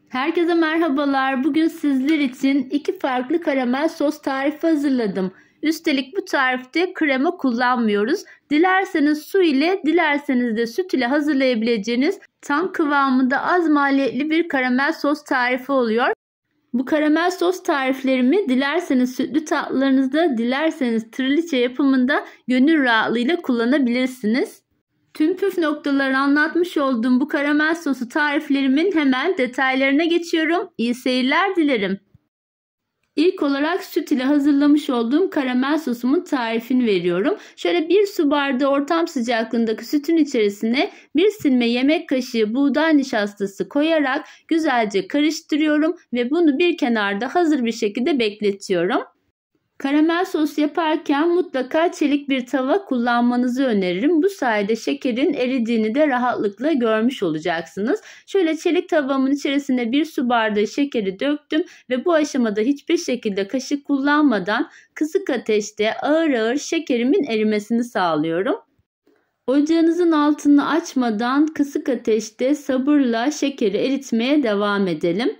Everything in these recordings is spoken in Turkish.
Herkese merhabalar. Bugün sizler için iki farklı karamel sos tarifi hazırladım. Üstelik bu tarifte krema kullanmıyoruz. Dilerseniz su ile, dilerseniz de süt ile hazırlayabileceğiniz tam kıvamında az maliyetli bir karamel sos tarifi oluyor. Bu karamel sos tariflerimi dilerseniz sütlü tatlılarınızda, dilerseniz triliçe yapımında gönül rahatlığıyla kullanabilirsiniz. Tüm püf noktaları anlatmış olduğum bu karamel sosu tariflerimin hemen detaylarına geçiyorum. İyi seyirler dilerim. İlk olarak süt ile hazırlamış olduğum karamel sosumun tarifini veriyorum. Şöyle 1 su bardağı ortam sıcaklığındaki sütün içerisine 1 silme yemek kaşığı buğday nişastası koyarak güzelce karıştırıyorum ve bunu bir kenarda hazır bir şekilde bekletiyorum. Karamel sos yaparken mutlaka çelik bir tava kullanmanızı öneririm. Bu sayede şekerin eridiğini de rahatlıkla görmüş olacaksınız. Şöyle çelik tavamın içerisine 1 su bardağı şekeri döktüm ve bu aşamada hiçbir şekilde kaşık kullanmadan kısık ateşte ağır ağır şekerimin erimesini sağlıyorum. Ocağınızın altını açmadan kısık ateşte sabırla şekeri eritmeye devam edelim.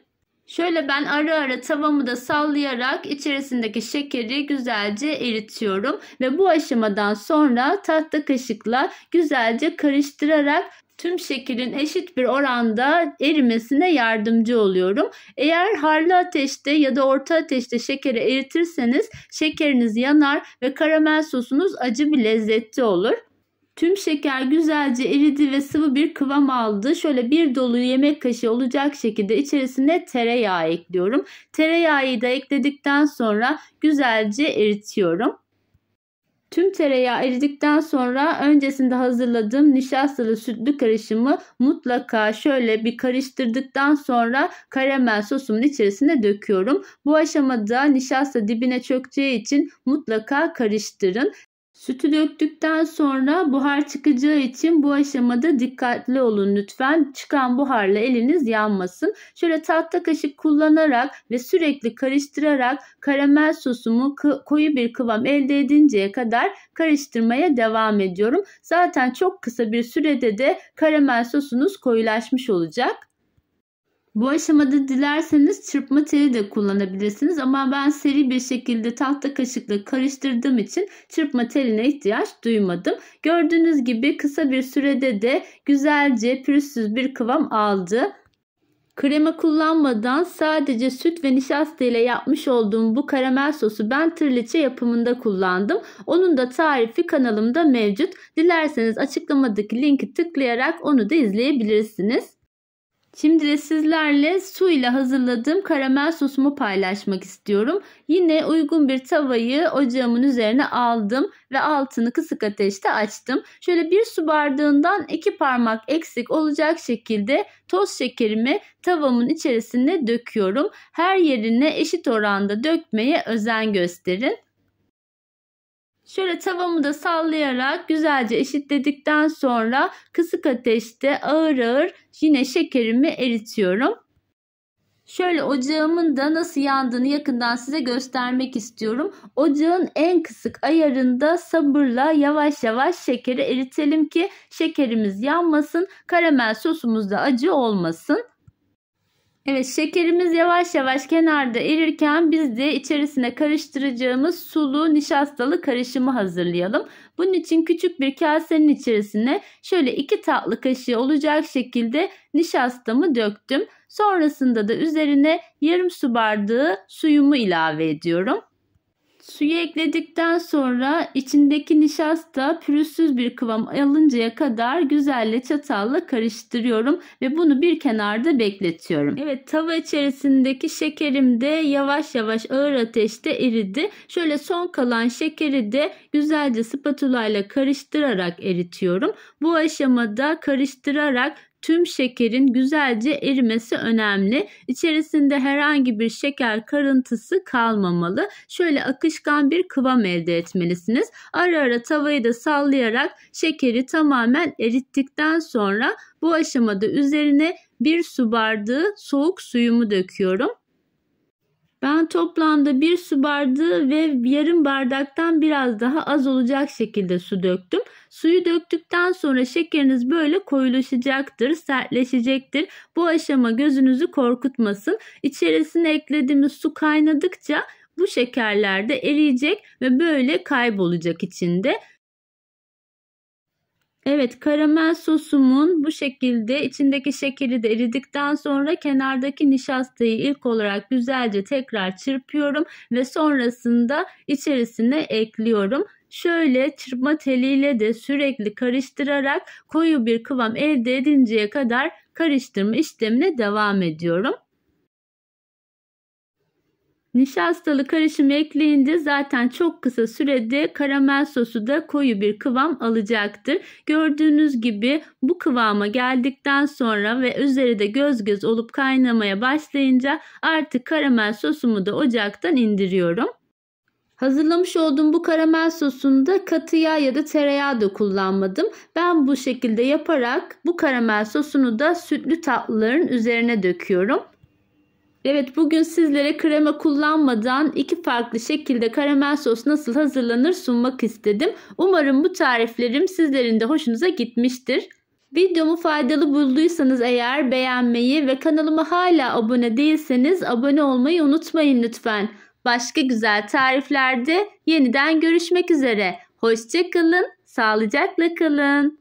Şöyle ben ara ara tavamı da sallayarak içerisindeki şekeri güzelce eritiyorum ve bu aşamadan sonra tahta kaşıkla güzelce karıştırarak tüm şekerin eşit bir oranda erimesine yardımcı oluyorum. Eğer harlı ateşte ya da orta ateşte şekeri eritirseniz şekeriniz yanar ve karamel sosunuz acı bir lezzeti olur. Tüm şeker güzelce eridi ve sıvı bir kıvam aldı. Şöyle bir dolu yemek kaşığı olacak şekilde içerisine tereyağı ekliyorum. Tereyağı da ekledikten sonra güzelce eritiyorum. Tüm tereyağı eridikten sonra öncesinde hazırladığım nişastalı sütlü karışımı mutlaka şöyle bir karıştırdıktan sonra karamel sosumun içerisine döküyorum. Bu aşamada nişasta dibine çökeceği için mutlaka karıştırın. Sütü döktükten sonra buhar çıkacağı için bu aşamada dikkatli olun lütfen. Çıkan buharla eliniz yanmasın. Şöyle tahta kaşık kullanarak ve sürekli karıştırarak karamel sosumu koyu bir kıvam elde edinceye kadar karıştırmaya devam ediyorum. Zaten çok kısa bir sürede de karamel sosunuz koyulaşmış olacak. Bu aşamada dilerseniz çırpma teli de kullanabilirsiniz ama ben seri bir şekilde tahta kaşıkla karıştırdığım için çırpma teline ihtiyaç duymadım. Gördüğünüz gibi kısa bir sürede de güzelce pürüzsüz bir kıvam aldı. Krema kullanmadan sadece süt ve nişasta ile yapmış olduğum bu karamel sosu ben triliçe yapımında kullandım. Onun da tarifi kanalımda mevcut. Dilerseniz açıklamadaki linki tıklayarak onu da izleyebilirsiniz. Şimdi de sizlerle su ile hazırladığım karamel sosumu paylaşmak istiyorum. Yine uygun bir tavayı ocağımın üzerine aldım ve altını kısık ateşte açtım. Şöyle 1 su bardağından 2 parmak eksik olacak şekilde toz şekerimi tavamın içerisine döküyorum. Her yerine eşit oranda dökmeye özen gösterin. Şöyle tavamı da sallayarak güzelce eşitledikten sonra kısık ateşte ağır ağır yine şekerimi eritiyorum. Şöyle ocağımın da nasıl yandığını yakından size göstermek istiyorum. Ocağın en kısık ayarında sabırla yavaş yavaş şekeri eritelim ki şekerimiz yanmasın, karamel sosumuz da acı olmasın. Evet, şekerimiz yavaş yavaş kenarda erirken biz de içerisine karıştıracağımız sulu nişastalı karışımı hazırlayalım. Bunun için küçük bir kasenin içerisine şöyle 2 tatlı kaşığı olacak şekilde nişastamı döktüm. Sonrasında da üzerine yarım su bardağı suyumu ilave ediyorum. Suyu ekledikten sonra içindeki nişasta pürüzsüz bir kıvam alıncaya kadar güzelle çatalla karıştırıyorum ve bunu bir kenarda bekletiyorum. Evet, tava içerisindeki şekerim de yavaş yavaş ağır ateşte eridi. Şöyle son kalan şekeri de güzelce spatula ile karıştırarak eritiyorum. Bu aşamada karıştırarak tüm şekerin güzelce erimesi önemli. İçerisinde herhangi bir şeker karıntısı kalmamalı. Şöyle akışkan bir kıvam elde etmelisiniz. Ara ara tavayı da sallayarak şekeri tamamen erittikten sonra bu aşamada üzerine 1 su bardağı soğuk suyumu döküyorum. Ben toplamda 1 su bardağı ve yarım bardaktan biraz daha az olacak şekilde su döktüm. Suyu döktükten sonra şekeriniz böyle koyulaşacaktır, sertleşecektir. Bu aşama gözünüzü korkutmasın. İçerisine eklediğimiz su kaynadıkça bu şekerler de eriyecek ve böyle kaybolacak içinde. Evet, karamel sosumun bu şekilde içindeki şekeri de eridikten sonra kenardaki nişastayı ilk olarak güzelce tekrar çırpıyorum ve sonrasında içerisine ekliyorum. Şöyle çırpma teliyle de sürekli karıştırarak koyu bir kıvam elde edinceye kadar karıştırma işlemine devam ediyorum. Nişastalı karışımı ekleyince zaten çok kısa sürede karamel sosu da koyu bir kıvam alacaktır. Gördüğünüz gibi bu kıvama geldikten sonra ve üzeri de göz göz olup kaynamaya başlayınca artık karamel sosumu da ocaktan indiriyorum. Hazırlamış olduğum bu karamel sosunda katı yağ ya da tereyağı da kullanmadım. Ben bu şekilde yaparak bu karamel sosunu da sütlü tatlıların üzerine döküyorum. Evet, bugün sizlere krema kullanmadan 2 farklı şekilde karamel sos nasıl hazırlanır sunmak istedim. Umarım bu tariflerim sizlerin de hoşunuza gitmiştir. Videomu faydalı bulduysanız eğer beğenmeyi ve kanalıma hala abone değilseniz abone olmayı unutmayın lütfen. Başka güzel tariflerde yeniden görüşmek üzere. Hoşça kalın, sağlıcakla kalın.